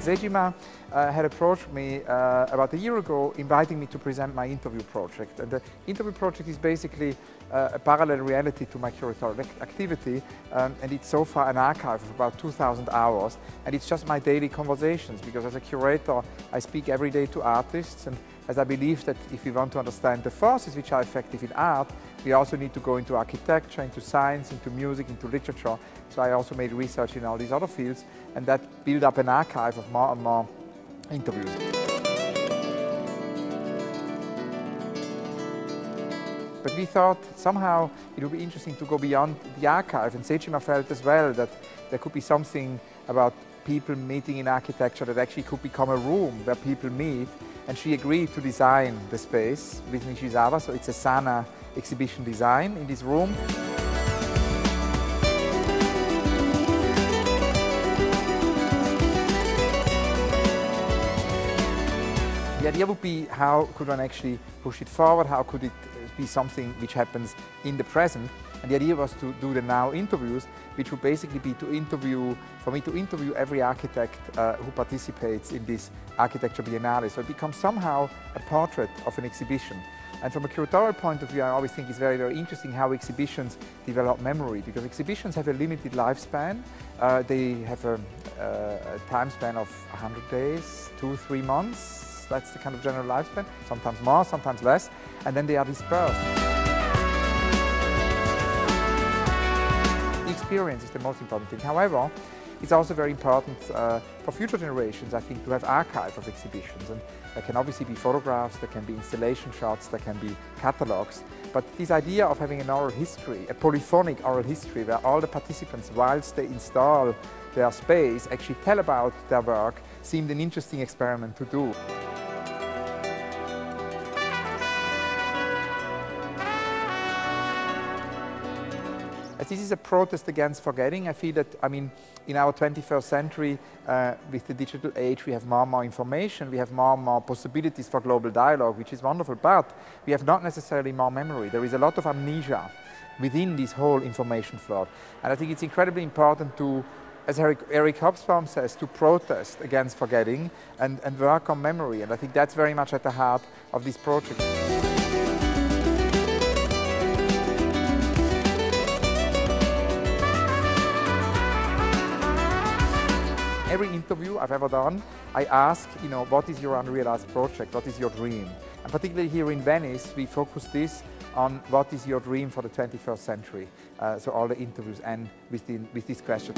Sejima had approached me about a year ago, inviting me to present my interview project. And the interview project is basically a parallel reality to my curatorial activity, and it's so far an archive of about 2,000 hours, and it's just my daily conversations, because as a curator I speak every day to artists, and as I believe that if we want to understand the forces which are effective in art, we also need to go into architecture, into science, into music, into literature. So I also made research in all these other fields, and that built up an archive of more and more interviews. But we thought somehow it would be interesting to go beyond the archive, and Sejima felt as well that there could be something about people meeting in architecture that actually could become a room where people meet, and she agreed to design the space with Nishizawa, so it's a Sana exhibition design in this room. The idea would be, how could one actually push it forward, how could it be something which happens in the present. And the idea was to do the now interviews, which would basically be for me to interview every architect who participates in this architecture biennale. So it becomes somehow a portrait of an exhibition. And from a curatorial point of view, I always think it's very, very interesting how exhibitions develop memory, because exhibitions have a limited lifespan. They have a time span of 100 days, 2-3 months. That's the kind of general lifespan, sometimes more, sometimes less, and then they are dispersed. The experience is the most important thing. However, it's also very important for future generations, I think, to have archive of exhibitions. And there can obviously be photographs, there can be installation shots, there can be catalogues. But this idea of having an oral history, a polyphonic oral history, where all the participants, whilst they install their space, actually tell about their work, seemed an interesting experiment to do. As this is a protest against forgetting, I feel that, in our 21st century, with the digital age, we have more and more information, we have more and more possibilities for global dialogue, which is wonderful, but we have not necessarily more memory. There is a lot of amnesia within this whole information flood. And I think it's incredibly important to, as Eric Hobsbawm says, to protest against forgetting and work on memory. And I think that's very much at the heart of this project. Every interview I've ever done, I ask, what is your unrealized project? What is your dream? And particularly here in Venice, we focus this on what is your dream for the 21st century. So all the interviews end with this question.